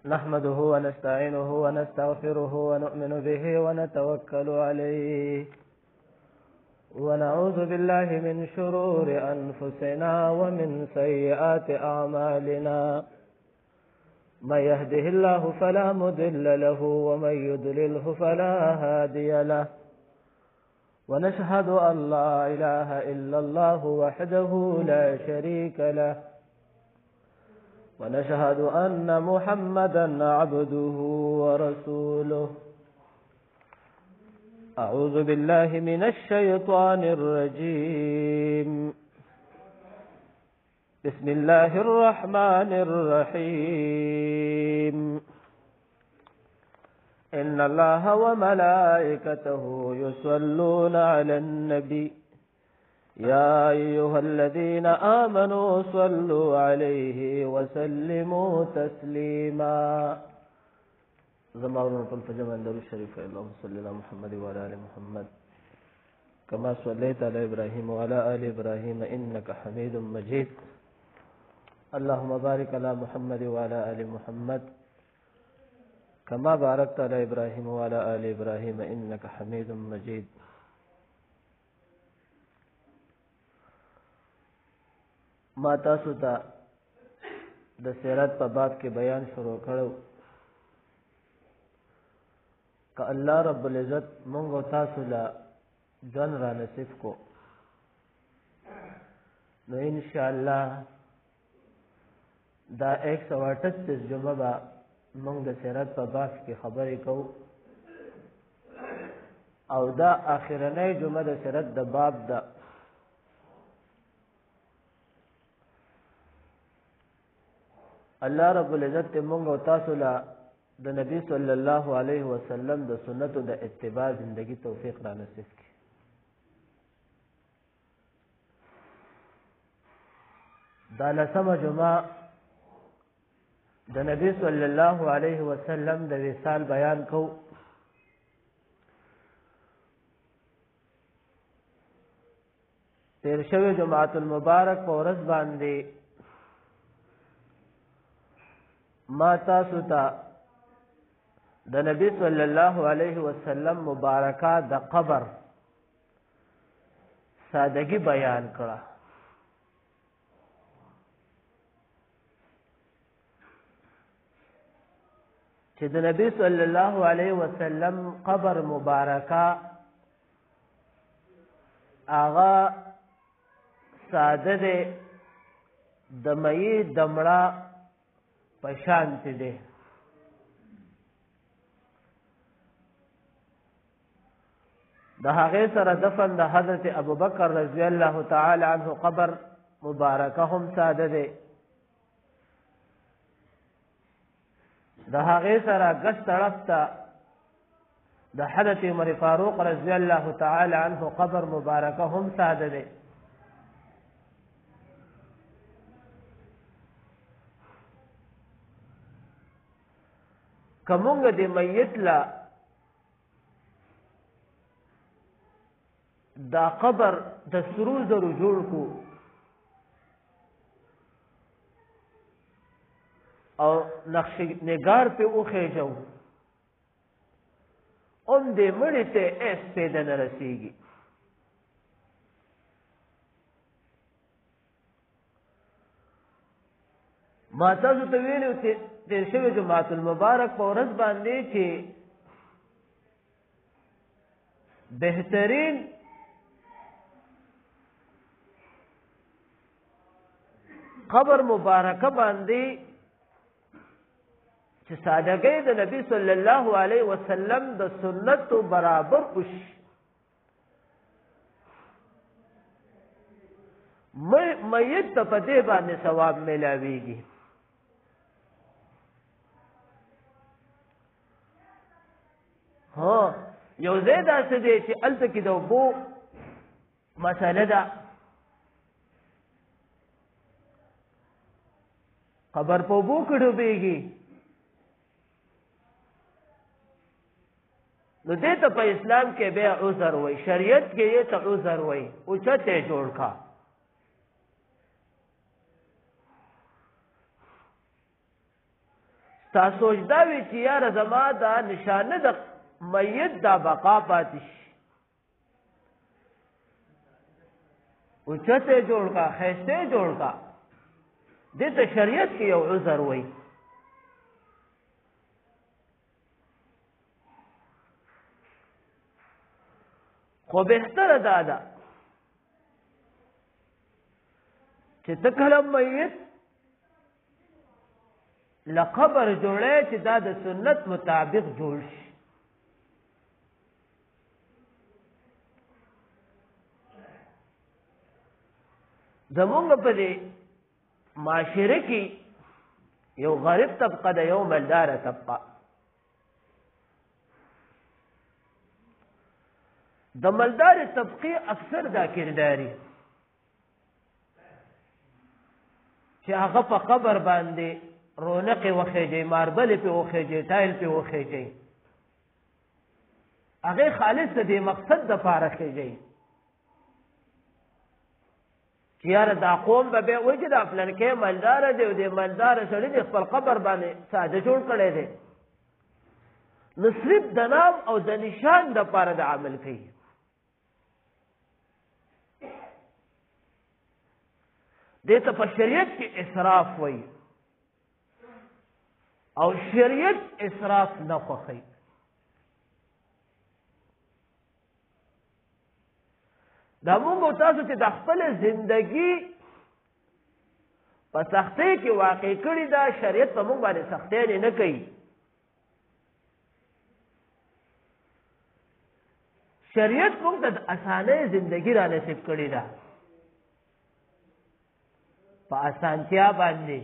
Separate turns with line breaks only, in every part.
نحمده ونستعينه ونستغفره ونؤمن به ونتوكل عليه ونعوذ بالله من شرور أنفسنا ومن سيئات أعمالنا من يهده الله فلا مضل له ومن يضلله فلا هادي له ونشهد أن لا إله إلا الله وحده لا شريك له ونشهد أن محمدا عبده ورسوله أعوذ بالله من الشيطان الرجيم بسم الله الرحمن الرحيم إن الله وملائكته يصلون على النبي يا أيها الذين آمنوا صلوا عليه وسلموا تسليما زمارنا الفجر من درود الشريف اللهم صل على محمد وعلى آل محمد كما صليت على إبراهيم وعلى آل إبراهيم إنك حميد مجيد اللهم بارك على محمد وعلى آل محمد كما باركت على إبراهيم وعلى آل إبراهيم إنك حميد مجيد ما تاسو ته د سیرت په باب کې بیان شروع کړو که الله رب العزت مونږ او تاسو له ژوند را نصیب کو نو ان شاء الله دا 138 جمعه به مونږ د سیرت په باب کې خبرې کوو او دا اخرنۍ جمعه د سیرت د باب ده الله رب العزت مونږ او تاسو له د نبی صلی الله علیه وسلم د سنتو د اتباع زندگی توفیق را نصیب کړي دا لسمه جمعه د نبی صلی الله علیه وسلم د وصال بیان کو تیر شوی جمعه المبارک په ورځ باندې ما تاسو ته د نبی صلی الله علیه وسلم مبارکه د قبر سادگی بیان کړه چې د نبی صلی الله علیه وسلم قبر مبارکه هغه ساده ده د مئی دمړه پشانت ده د هغه سره دفن د حضرت ابوبکر رضی الله تعالی عنه قبر مبارکه هم ساده ده د هغه سره ګس طرف ته د حضرت عمر فاروق رضی الله تعالی عنه قبر مبارکه هم ساده ده کومګ د میت لا دا قبر د سرو زرو جوړ کو او نقش نگار په اوخه جو اون دې مړی ته اس پیدا نه رسیږي ما تاسو ته ویلو چې د شوی جمعه المبارک په ورځ باندې چې بهترین قبر مبارکه باندې چې سادهګۍ د نبی صلی الله علیه وسلم د سنت برابر وش میت ته په دې باندې ثواب ملاويږي ها یو زیاده څه دی چې الته کې د وبو مساله ده قبر په وبو کې ډوبېږي نو دې ته په اسلام کې به عذر وای شریعت کې یې ته عذر وای او چته جوړ کا تا سوچ دا وی چې یاره زما دا نشانه د میت دا بقا پاتې شي اوچته جوړ کا خیسته جوړ کا دې ته شریعت کې یو عذر وای خو بهتر دا ده چې ته کله میت لقبر جوړه چې دا د سنت مطابق جوړ شي زمونږ په دې معاشره کې یو غریب طبقه ده یو مالداره طبقه د مالدار طبقه اکثر دا کرداري چې هغه په قبر باندې رونق وخیږي ماربل په وخیږي ټایل په وخیږي هغه خالص د مقصد د پاره خیږي چې یاره دا قوم به وایي چې دا فلان کې مالدار دی او د مالدار سړي د خپل قبر باندې ساده جوړ کړی دی نو صرف د نام او د نشان د پاره د عمل کوي دې ته په شریعت کې اسراف وایي او شریعت اسراف نه خوښوي دا موږ تاسو چې د خپل زندگی په سختۍ کې واقع کړي دا شریعت په موږ باندې سختۍ نه کوي شریعت موږ ته د اسانۍ زندگی را نصیب کړي ده په اسانتیا باندې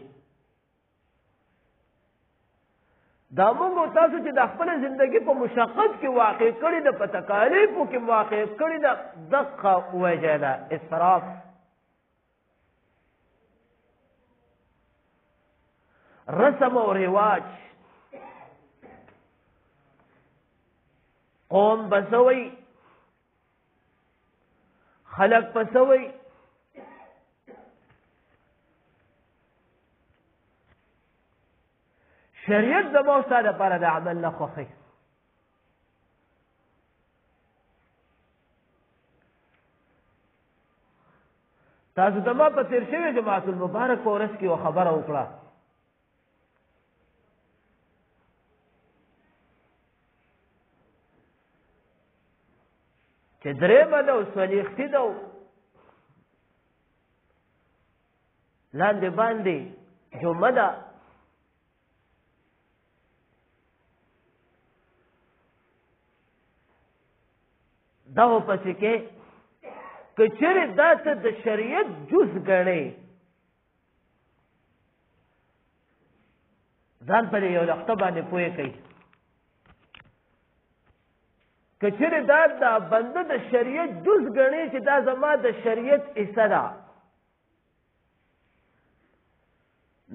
دا موږ تاسو چې د خپل زندگی په مشقت کې واقع کړي د په تکالیفو کې واقع کړي د دقه وجه ده اسراف رسم او رواج قوم بسوي خلق بسوي شریعت د مو ساده پر د عمل نه خوخي تاسو د ما په تیر شوی جماعت المبارک ورس کې خبره وکړه چې درې باندې وسلیختی دو لاندې باندې جمعه ده دا پسې کې کچره دا ته د شریعت جز غړي ځان په یو لقطه باندې پوي کوي کچره دا د بنده د شریعت جز غړي چې دا زما د شریعت اسره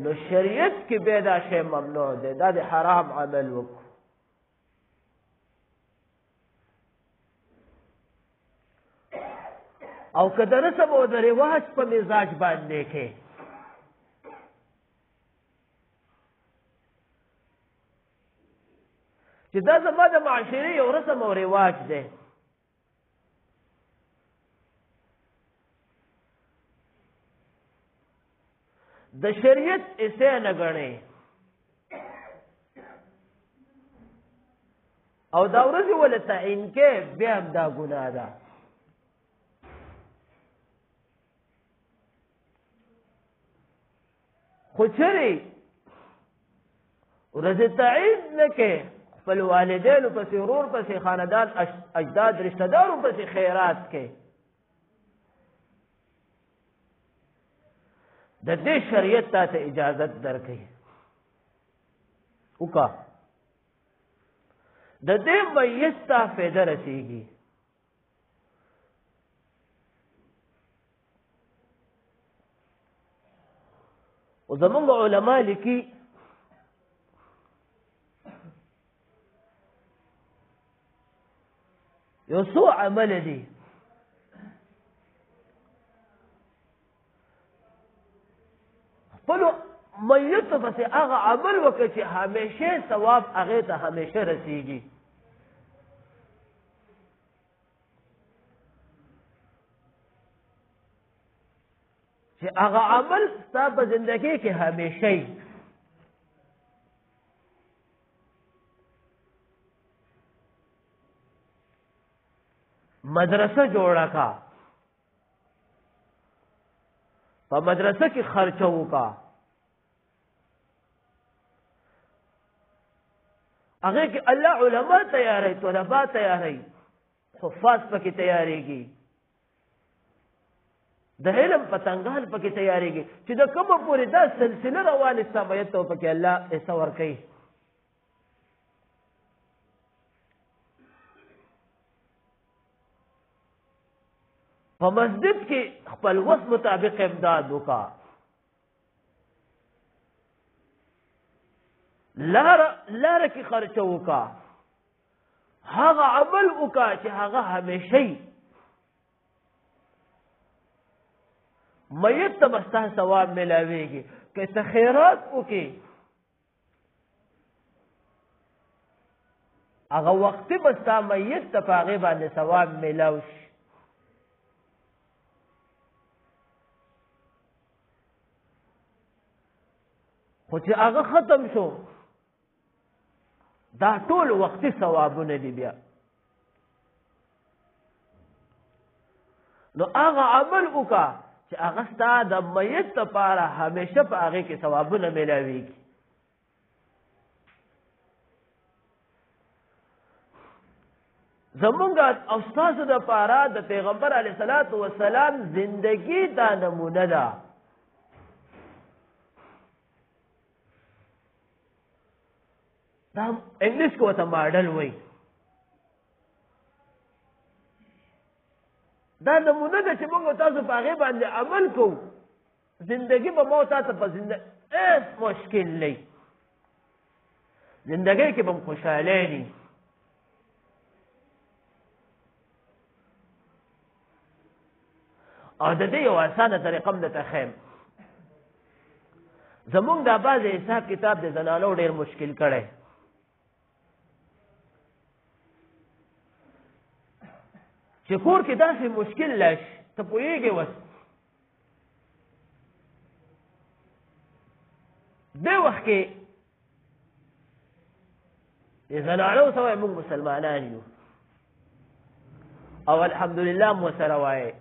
نو شریعت کې به دا شی ممنوع دی دا د حرام عمل وکړي او که د رسم او د رواج په مزاج باندې کې چې دا زما د معاشرې یو رسم او رواج دی د شریعت اسې نه ګڼي او دا ورځې ولې تعین کې بیا هم دا ګناه ده خو چرې ورځې تعین نه کې خپل والدینو پسې ورور پسې خاندان اجداد رشتہ دارو پسې خیرات کې د دې شریعت ته اجازت درکړي وکا د دې میت ته فایده رسیږي او زمونږ علما لیکي یو څو عمل دي خپلو میت پس هغه عمل وکړي چې همیشه ثواب هغه ته همیشه رسیږي. چې هغه عمل ستا په زندګۍ کې همیشه مدرسه جوړه کا، په مدرسه کې خرچه وکا، هغه کې الله علما تیاری، طلبا تیاری، حفاظ پکې تیاریږي، د علم پتنګال پکې تیاریږي چې د کومه پورې دا سلسله روانه سمایت او پکې الله ایسا ور کوي. په مسجد کې خپل وس مطابق امداد وکا، لار کې خرچه وکا، هغه عمل وکا چې هغه همیشه میت ته مستا ثواب ملاویږي. که څه خیرات وکي هغه وختي مستا میت ته په هغې باندې ثواب ملاو شي. خو چې هغه ختم شو دا ټول وختي ثوابونه دي. بیا نو هغه عمل وکا چې هغه ستا د میت لپاره همیشه په هغې کې ثوابونه میلاویږي. زمونږ او ستاسو دپاره د پیغمبر علیه الصلاة والسلام زندگی دا نمونه ده. دا انګلیس کې ورته ماډل وایي. دا نمونه ده چې موږ تاسو په هغې باندې عمل کوو، زندگی به مو تاسو په هیڅ مشکل نه وي، زندګۍ کې به م خوشحالی دي. او د دې یو اسانه طریقه م درته ښیم. زمونږ دا بعضې حساب کتاب د زنانو ډېر مشکل کړی. چې کور کې داسې مشکل لاش ته پوهېږې وس دې وخت کې د زنانو سوی موږ مسلمانان یو او الحمدلله مو سره وایې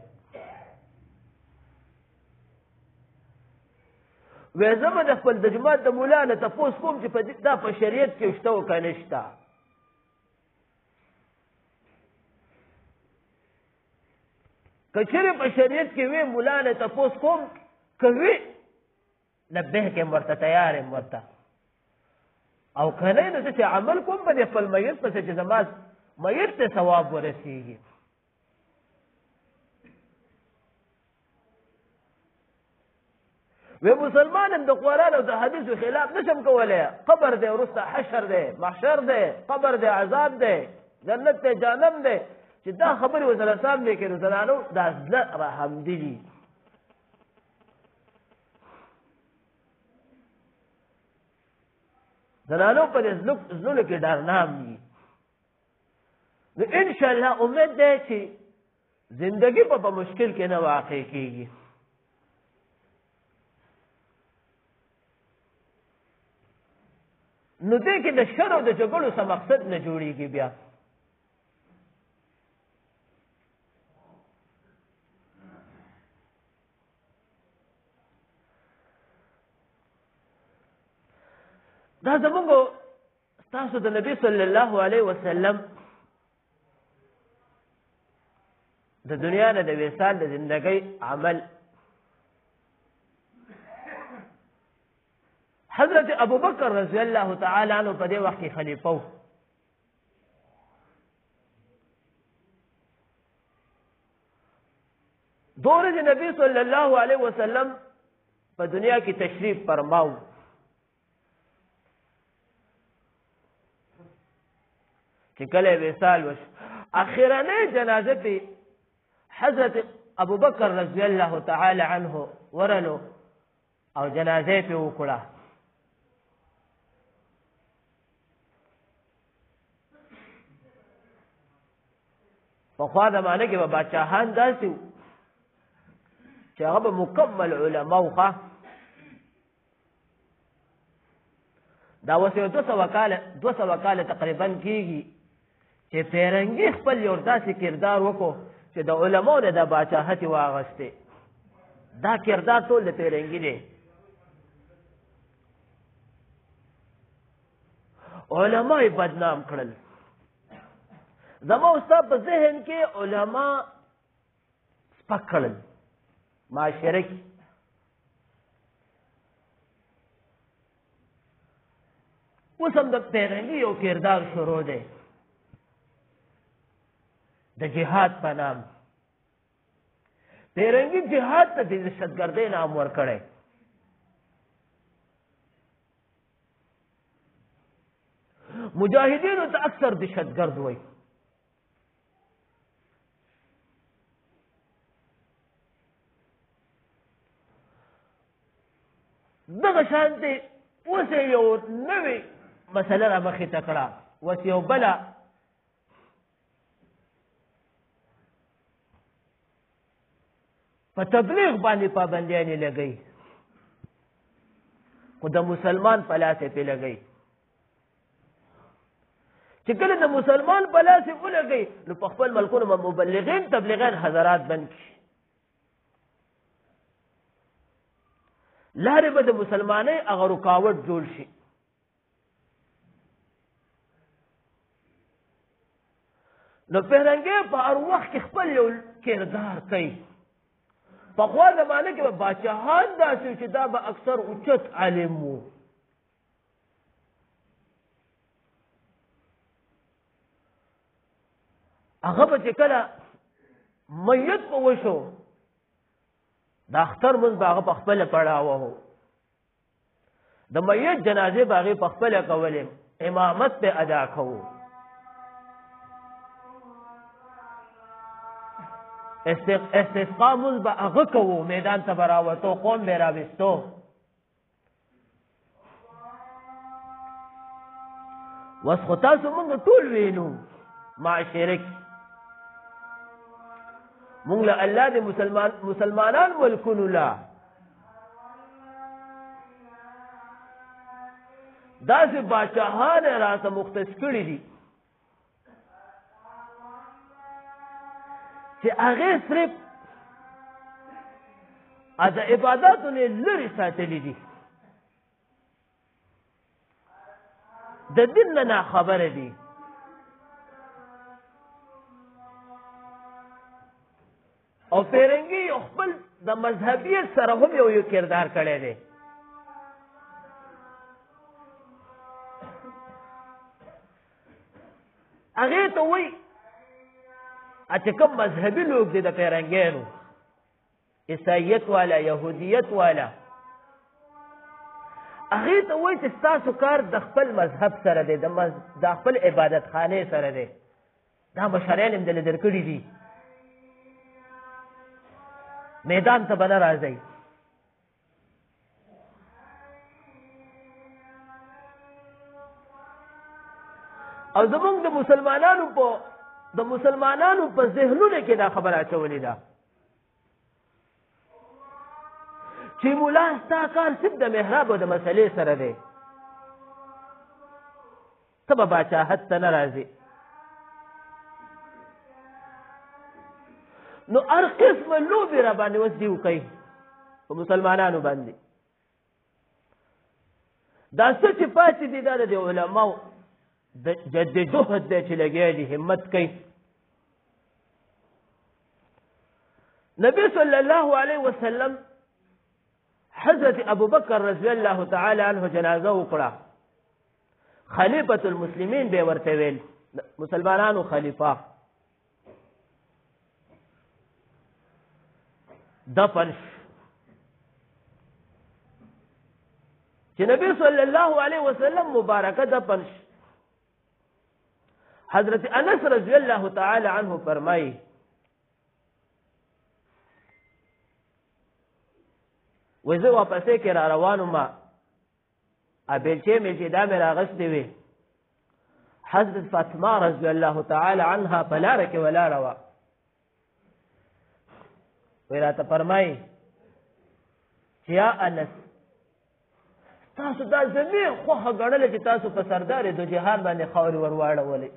وی زه به د خپل د جماعت د ملا نه تپوس کوم چې دا په شریعت کې شته او که نشته. که چېرې په شریعت کې وی ملا نه تپوس کوم که وی لبیک یم ورته تیار یم ورته او که نه نو زه چې عمل کوم به د خپل میت پسې چې زما میت ته ثواب ورسېږي. وی مسلمان هم د قرآن او د حدیثو خلاف نشم کولی. قبر دی وروسته حشر دی محشر دی قبر دی عذاب دی جنت دی جهنم دی چې دا خبرې ورسره سام دی کړي زنانو دا زړه راحمدي دي. زنانو په دې زړونو کې ډارنام دي. نو انشاءالله امید دی چې زندګي په مشکل کې نه واقع کېږي. نو دې کې د شر او د جګړو څه مقصد نه جوړېږي. بیا دا زموږ ستاسو د نبي صلی الله علیه وسلم د دنیا نه د وصال د زندګۍ عمل. حضرت ابو بکر رضی الله تعالی عنہ په دې وخت کې خلیفه و. دور د نبی صلی الله علیه وسلم په دنیا کې تشریف فرماو. چې کله وصال وش اخرنه جنازه په حضرت ابو بکر رضی الله تعالی عنہ ورلو او جنازه په وکړه. پخوا زمانه کې به بادشاهان داسې وو چې هغه به مکمل علما وخوا دا اوس یو 200 کاله تقریبا کېږي چې پیرنګي خپل یو داسې کردار وکړو چې د علماو نه د باچاهت یې واغستې. دا کردار ټول د پیرنګي دی. علما یې بدنام کړل. زما استاد په ذهن کې علما سپک کړل معاشره کې. اوس هم د پیرنګي یو کردار شروع دی د جهاد په نام. پیرنګي جهاد ته د دهشتګردۍ نام ورکړی. مجاهدینو ته اکثر دهشتګرد وایي. دغه شانتې اوس یو نوې مسله را مخې ته کړه. اوس یو بله په تبلیغ باندې پابندیانې لګوي، خو د مسلمان په لاس یې پې لګوي. چې کله د مسلمان په لاس یې ولګوي نو په خپل ملکونو به مبلغین تبلیغین حضرات بند کړي. لارې به د مسلمانۍ هغه رکاوټ جوړ شي. نو پیرنګي په هر وخت کې خپل یو کردار کوي. پخوا زمانه کې به باچاهان داسې چې دا به اکثر اوچت عالم وو. هغه به چې کله میت په وشو د اختر مونځ به هغه په خپله پړاوه و. د میت جنازې به هغې په خپله کولې، امامت به ادا کوو. استسقا مونځ به هغه کوو، میدان ته به راوتو، قوم به راوستو. اوس خو تاسو مونږ ټول وینو معاشره کې مونږ له الله د مسلمانان ملکونو لا داسې باچاهان راته مختص کړي دي چې هغې صرف د عباداتو نه لرې ساتلي دي، د دین نه ناخبره دي. او پیرنګي یو خپل د مذهبیت سره هم یو کردار کړی دی. هغې ته وایي چې کوم مذهبي لوک دی د پیرنګیانو، عیسایت والا، یهودیت والا، هغې ته وایي چې ستاسو کار د خپل مذهب سره دی، د خپل عبادت خانې سره دی. دا مشران هم دله درکړي دي، میدان ته به نه راځئ. او زمونږ د مسلمانانو په ذهنونو کې دا خبره اچولې ده چې مولا ستا کار صرف د محراب او د مسلې سره دی، ته به باچاهت ته نه راځې. نو هر قسمه لوبې را باندې اوس دي وکوي په مسلمانانو باندې. دا څه چې پاتې دي دا د علماو د جهد دی چې لګیا دي، همت کوي. نبی صلی الله علیه وسلم حضرت ابو بکر رضی الله تعالی عنه جنازه وکړه. خلیفۃ المسلمین به ورته ویل، مسلمانانو خلیفہ. دفن چې نبی صلی الله علیه وسلم مبارکه دفن. حضرت انس رضی الله تعالی عنه فرمایي وزه واپسې کې را روانو ما بیلچې مې چې دا مې راغستې وې. حضرت فاطمه رضی الله تعالی عنها په لاره کې ولاړه وه. وی راته فرمایي چې یا انس تاسو دا زمین خوښه ګڼله چې تاسو په سردار دو جهان باندې خاورې ور واړولې.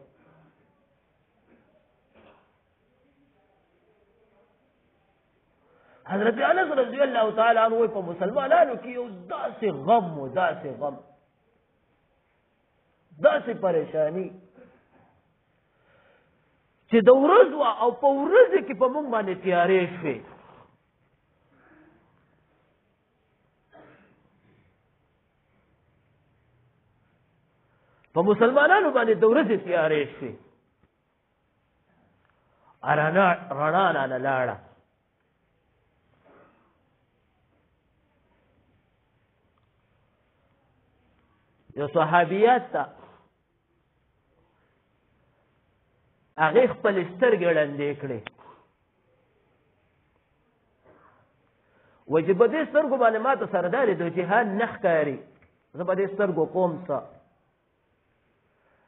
حضرت انس رضی الله تعالی عنہ په مسلمانانو کې یو داسې غم و داسې غم داسې پریشانی چې د ورځ وه او په ورځې کې په موږ باندې تیارې شوې. په مسلمانانو باندې د ورځې تیارې شوې. رڼا رانه لاړه. یو صحابیات ته هغې خپلې سترګې ړندې کړې. وایي چې په دې سترګو باندې ما ته سردار د جهان نه ښکاري، زه په دې سترګو کوم څه.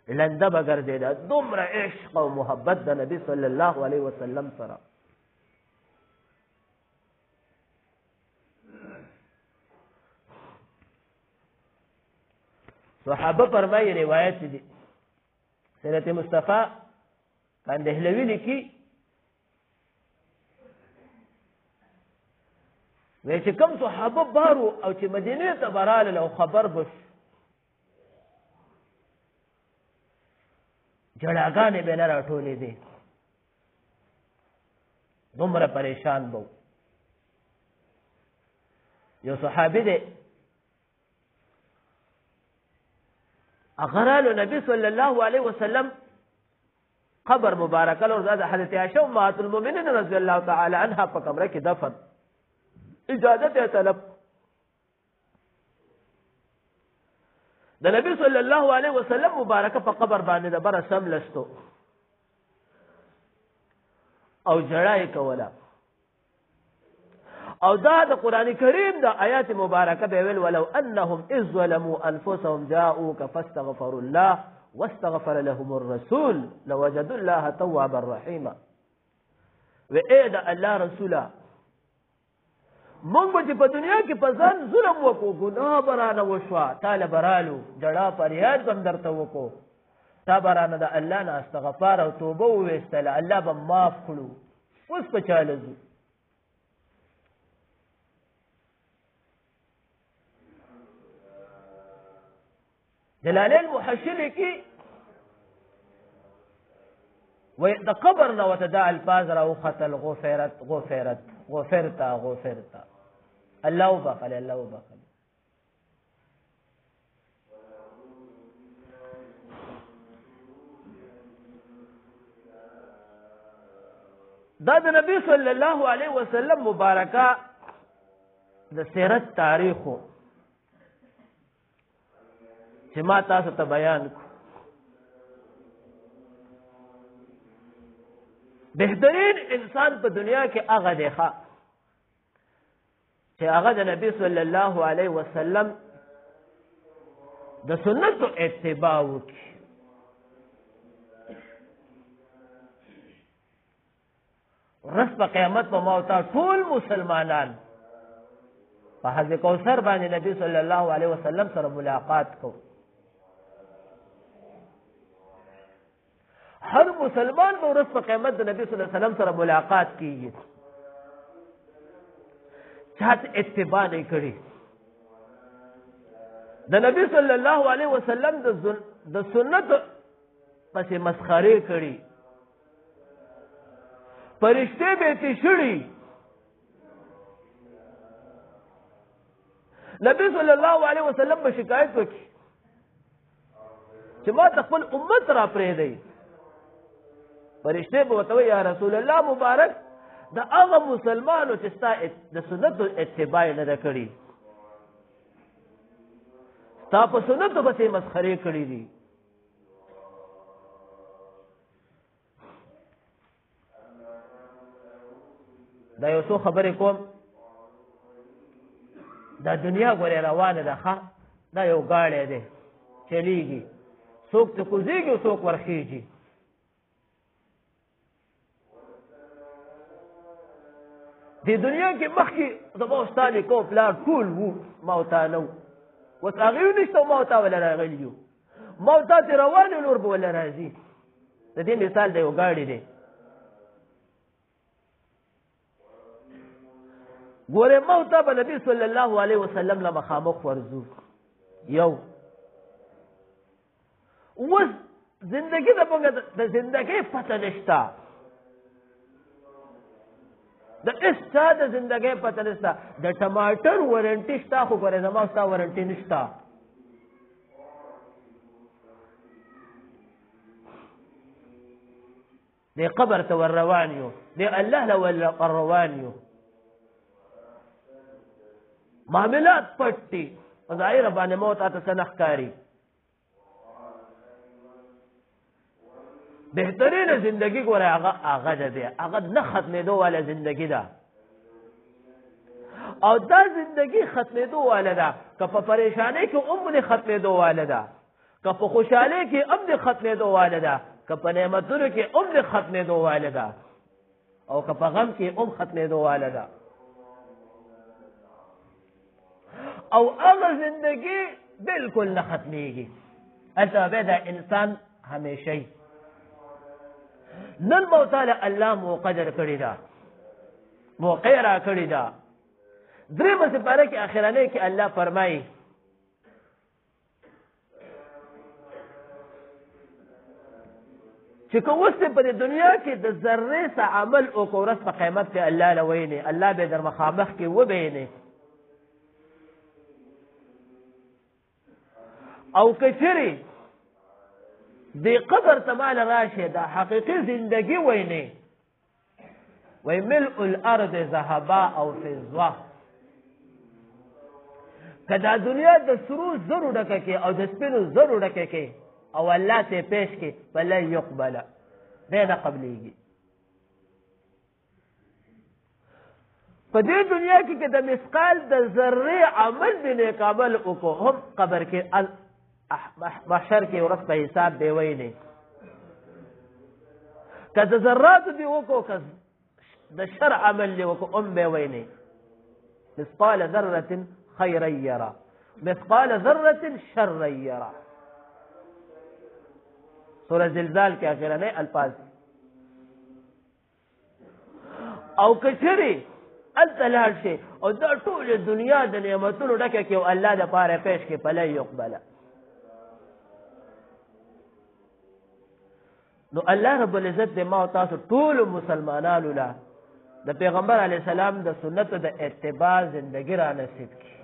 لنده به ګرځېده. دومره عشق او محبت د نبي صلی الله علیه وسلم سره. صحابه فرمایي روایت دي سیرت مصطفی کاندهلوی لیکي وی چې کوم صحابه بارو او چې مدینې ته براله او خبر بش جړاګانې به نه راټولې دي. دومره پریشان بو. یو صحابي دی اغرالو نبی صلی الله علیه وسلم قبر مبارکه له زاد حضرت عائشہ امهات المؤمنین رضی الله تعالی عنها په کمره کې دفن. اجازه ته طلب د نبی صلی الله علیه وسلم مبارکه په قبر باندې د بر سم لستو او جړای کولا. او دا د قران کریم د آیات مبارکه به ویل ولو انهم اذ ظلموا انفسهم جاءوك فاستغفروا الله واستغفر لهم الرسول لوجدوا الله توابا رحيما. و اے دا الله رسولا مونږ چې په دنیا کې په ځان ظلم وکړو، ګناه برانه وشوه، تاله برالو جړا فریاد هم درته وکړو، تا برانه د الله نه استغفار او توبه وویستله، الله به معاف کړو. اوس په چاله ځو. جلالین محشلی کی وی د قبر نه وته دا الفاظ راو خطل غفرت غفرت غفرتا غفرتا الله وبخل الله وبخل. دا د نبی صلی الله علیه وسلم مبارکه د سیرت تاریخو چې ما تاسو ته بیان کو. بهترین انسان په دنیا کې هغه دی چې هغه د نبی صلی الله علیه وسلم د سنتو اتباع وکړي. ورځ په قیامت په ما او تا ټول مسلمانان په حوض کوثر باندې نبی صلی الله علیه وسلم سره ملاقات کو. هر مسلمان به ورځ په قیامت د نبی صلی الله علیه وسلم سره ملاقات کیږي. چاته اتباع نه کړي د نبی صلی الله علیه وسلم د سنت پسې مسخره کړي، فرشته به تی شړي. نبی صلی الله علیه وسلم به شکایت وکړي چې ما خپل امت را پرې دی. فرشته به ورته وایي یا رسول الله مبارک د هغه مسلمانو چې ستا د سنتو اتباع نه ده کړې، ستا په سنتو پسې مسخرې کړي دي. دا یو څو خبرې کوم. دا دنیا ګورې روانه ده ښه، دا یو ګاډی دی چلیږي، څوک ته کوزیږي او څوک د دنیا کې مخکې زما استاد کو پلار ټول وو ما او تا نو اوس هغه نشته ما او تا ولا راغلی یو ما او تا ته روان نور به ولا راځي د دې مثال دی وګاړي دی ګوره ما او تا به نبی صلی الله علیه وسلم له مخامخ ورزو یو اوس زندگی د زندگی پته نشته د استا د زندګۍ پته نشته د ټماټر وارنټي شته خو ګوره زما ستا وارنټي نشته دی قبر ته ور روان یو دی الله له ور روان یو معاملات پټي ظاهر باندې موت اته څه ښکاري بهترینه زندگی ګوره هغه ده دی هغه نه ختمېدو والا زندگی ده او دا زندگی ختمېدو والا ده که په پریشانی کې هم دې ختمېدو والا ده که په خوشحالۍ کې هم دې ختمېدو والا ده که په نعمتونو کې هم دې ختمېدو والا ده او که په غم کې هم ختمېدو والا ده او هغه زندگی بالکل نه ختمېږي هلته به دا انسان همیشه نن موتاله الله مو قدر کړی دا موقع را کړی دا درېمه سپاره کې اخرانه کې الله فرمایي چې که اوس په دنیا کې د ذرې څه عمل او کورس په قیامت کې الله لویني الله به در مخامخ کې وبیني او کچري دی قبر تمال راشه دا حقیقی زندگی وینه وی ملء الارض ذهبا او فضه کدا دنیا د سرو زرو ډکه کې او د سپینو زرو ډکه کې او الله ته پیش کې بل يقبل نه قبليږي په دې دنیا کې د مثقال د ذره عمل بنه قابل او هم قبر کې محشر کې ورځ په حساب دی ویني که د ذرات دی وکړو که د شر عمل دی وکړو هم به ویني مثقال ذره خيرا يرى مثقال ذره شرا يرى سورہ زلزال کې اخرانه الفاظ او کچري التلال شي او دا ټول دنیا د نعمتونو ډکه کې او الله د پاره پیش کې فلا يقبل نو الله رب العزت د ما او تاسو ټول مسلمانانو له د پیغمبر علی السلام د سنت د اتباع زندگی را نصیب کړي